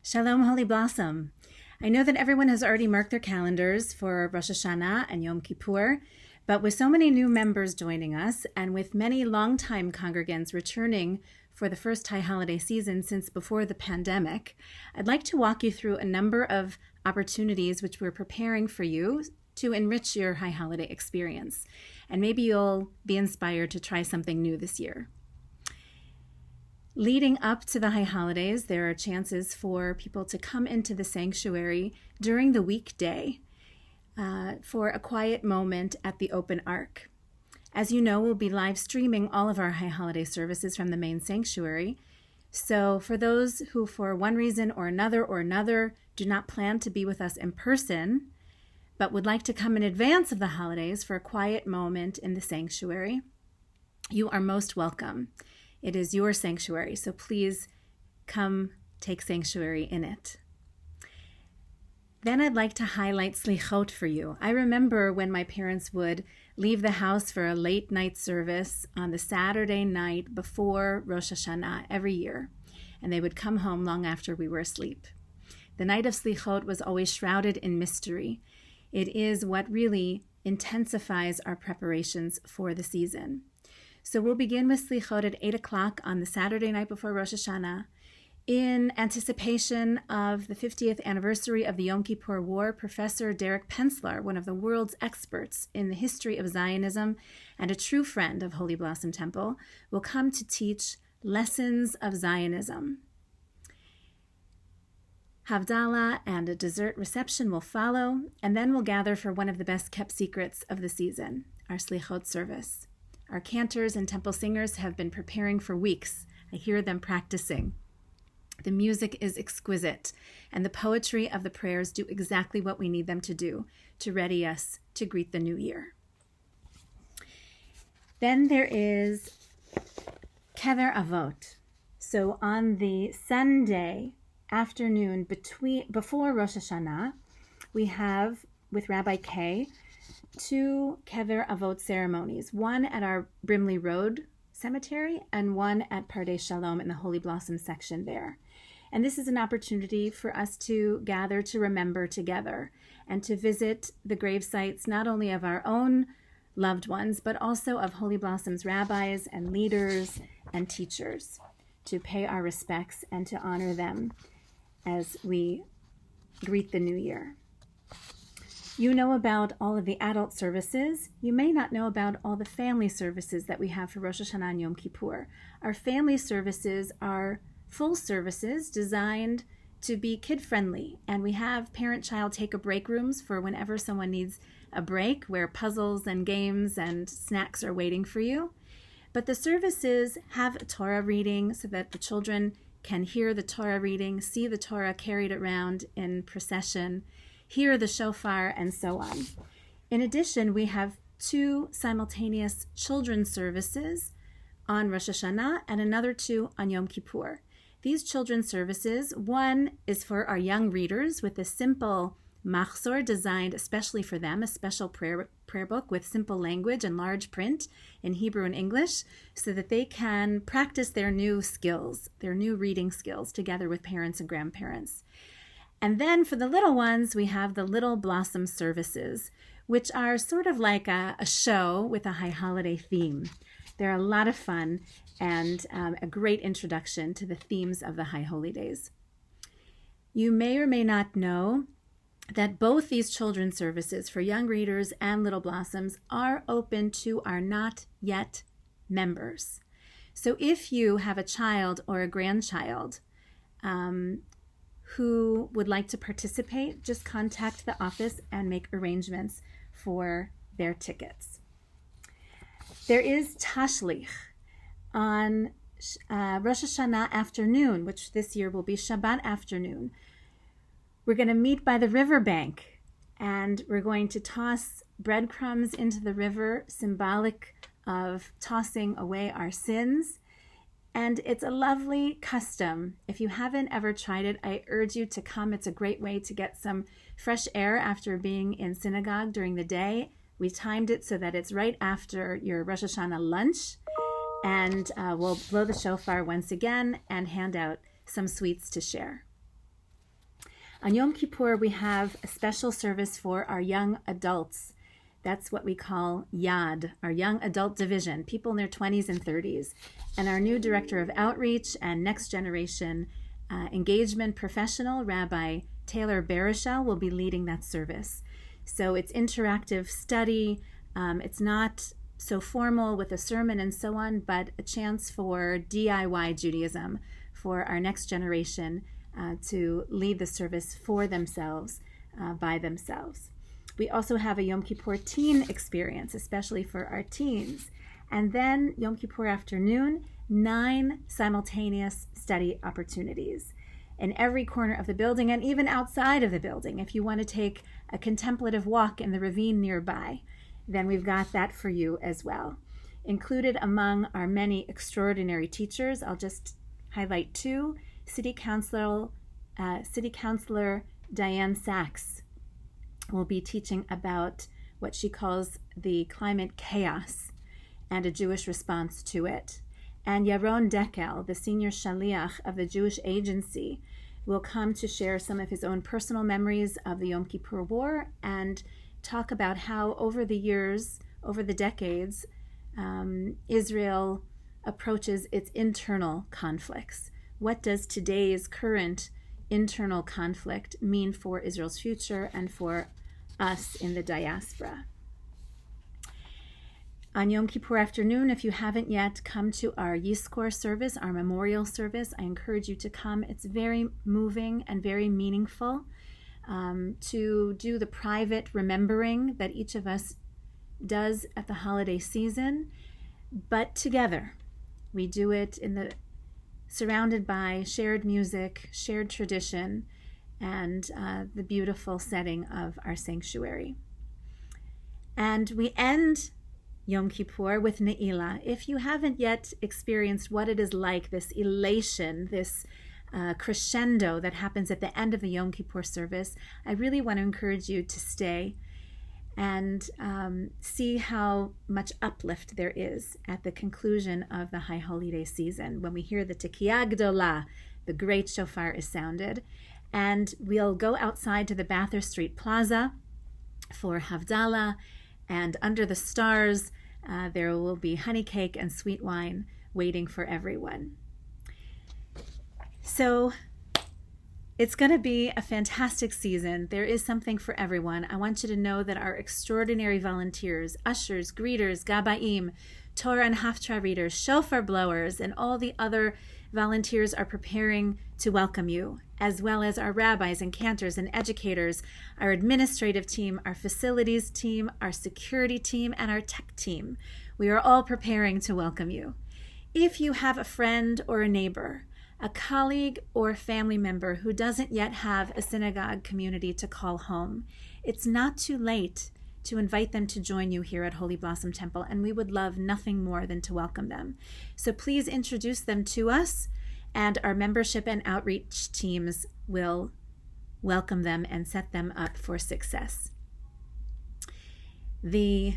Shalom, Holy Blossom. I know that everyone has already marked their calendars for Rosh Hashanah and Yom Kippur, but with so many new members joining us and with many longtime congregants returning for the first high holiday season since before the pandemic, I'd like to walk you through a number of opportunities which we're preparing for you to enrich your high holiday experience. And maybe you'll be inspired to try something new this year. Leading up to the high holidays, there are chances for people to come into the sanctuary during the weekday for a quiet moment at the open ark. As you know, we'll be live streaming all of our high holiday services from the main sanctuary. So for those who, for one reason or another, do not plan to be with us in person, but would like to come in advance of the holidays for a quiet moment in the sanctuary, you are most welcome. It is your sanctuary, so please come take sanctuary in it. Then I'd like to highlight Selihot for you. I remember when my parents would leave the house for a late night service on the Saturday night before Rosh Hashanah every year, and they would come home long after we were asleep. The night of Selihot was always shrouded in mystery. It is what really intensifies our preparations for the season. So we'll begin with Selihot at 8 o'clock on the Saturday night before Rosh Hashanah. In anticipation of the 50th anniversary of the Yom Kippur War, Professor Derek Penslar, one of the world's experts in the history of Zionism and a true friend of Holy Blossom Temple, will come to teach lessons of Zionism. Havdalah and a dessert reception will follow, and then we'll gather for one of the best kept secrets of the season, our Selihot service. Our cantors and temple singers have been preparing for weeks. I hear them practicing. The music is exquisite, and the poetry of the prayers do exactly what we need them to do to ready us to greet the new year. Then there is Kever Avot. So on the Sunday afternoon before Rosh Hashanah, we have, with Rabbi K, 2 Kever Avot ceremonies, one at our Brimley Road Cemetery and one at Pardes Shalom in the Holy Blossom section there. And this is an opportunity for us to gather to remember together and to visit the grave sites not only of our own loved ones, but also of Holy Blossom's rabbis and leaders and teachers, to pay our respects and to honor them as we greet the new year. You know about all of the adult services. You may not know about all the family services that we have for Rosh Hashanah and Yom Kippur. Our family services are full services designed to be kid-friendly, and we have parent-child take-a-break rooms for whenever someone needs a break, where puzzles and games and snacks are waiting for you. But the services have a Torah reading so that the children can hear the Torah reading, see the Torah carried around in procession, hear the shofar, and so on. In addition, we have 2 simultaneous children's services on Rosh Hashanah and another 2 on Yom Kippur. These children's services, one is for our young readers with a simple machzor designed especially for them, a special prayer book with simple language and large print in Hebrew and English, so that they can practice their new skills, their new reading skills, together with parents and grandparents. And then for the little ones, we have the Little Blossom services, which are sort of like a show with a high holiday theme. They're a lot of fun and a great introduction to the themes of the High Holy Days. You may or may not know that both these children's services for young readers and Little Blossoms are open to our not yet members. So if you have a child or a grandchild who would like to participate, just contact the office and make arrangements for their tickets. There is Tashlich on Rosh Hashanah afternoon, which this year will be Shabbat afternoon. We're going to meet by the riverbank, and we're going to toss breadcrumbs into the river, symbolic of tossing away our sins. And it's a lovely custom. If you haven't ever tried it, I urge you to come. It's a great way to get some fresh air after being in synagogue during the day. We timed it so that it's right after your Rosh Hashanah lunch. And we'll blow the shofar once again and hand out some sweets to share. On Yom Kippur, we have a special service for our young adults. That's what we call YAD, our Young Adult Division, people in their 20s and 30s. And our new Director of Outreach and Next Generation Engagement Professional, Rabbi Taylor Baruchel, will be leading that service. So it's interactive study. It's not so formal with a sermon and so on, but a chance for DIY Judaism for our next generation to lead the service for themselves, by themselves. We also have a Yom Kippur teen experience, especially for our teens. And then Yom Kippur afternoon, 9 simultaneous study opportunities in every corner of the building and even outside of the building. If you want to take a contemplative walk in the ravine nearby, then we've got that for you as well. Included among our many extraordinary teachers, I'll just highlight 2. City Councilor Diane Sachs will be teaching about what she calls the climate chaos and a Jewish response to it. And Yaron Dekel, the senior shaliach of the Jewish Agency, will come to share some of his own personal memories of the Yom Kippur War and talk about how over the years, over the decades, Israel approaches its internal conflicts. What does today's current internal conflict mean for Israel's future and for us in the diaspora? On Yom Kippur afternoon, if you haven't yet come to our Yizkor service, our memorial service, I encourage you to come. It's very moving and very meaningful to do the private remembering that each of us does at the holiday season, but together. We do it surrounded by shared music, shared tradition, and the beautiful setting of our sanctuary. And we end Yom Kippur with Ne'ilah. If you haven't yet experienced what it is like, this elation, this crescendo that happens at the end of the Yom Kippur service, I really want to encourage you to stay and see how much uplift there is at the conclusion of the High Holiday season when we hear the Tekiyah Gdolah, the great shofar is sounded. And we'll go outside to the Bathurst Street Plaza for Havdalah, and under the stars, there will be honey cake and sweet wine waiting for everyone. So it's going to be a fantastic season. There is something for everyone. I want you to know that our extraordinary volunteers, ushers, greeters, gabaim, Torah and Haftarah readers, shofar blowers, and all the other volunteers are preparing to welcome you, as well as our rabbis and cantors and educators, our administrative team, our facilities team, our security team, and our tech team. We are all preparing to welcome you. If you have a friend or a neighbor, a colleague or family member who doesn't yet have a synagogue community to call home, it's not too late to invite them to join you here at Holy Blossom Temple, and we would love nothing more than to welcome them. So please introduce them to us, and our membership and outreach teams will welcome them and set them up for success. The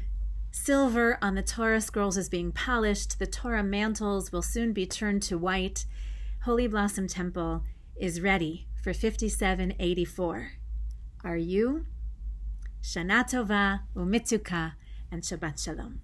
silver on the Torah scrolls is being polished. The Torah mantles will soon be turned to white. Holy Blossom Temple is ready for 5784. Are you? Shana Tova, Umitzuka, and Shabbat Shalom.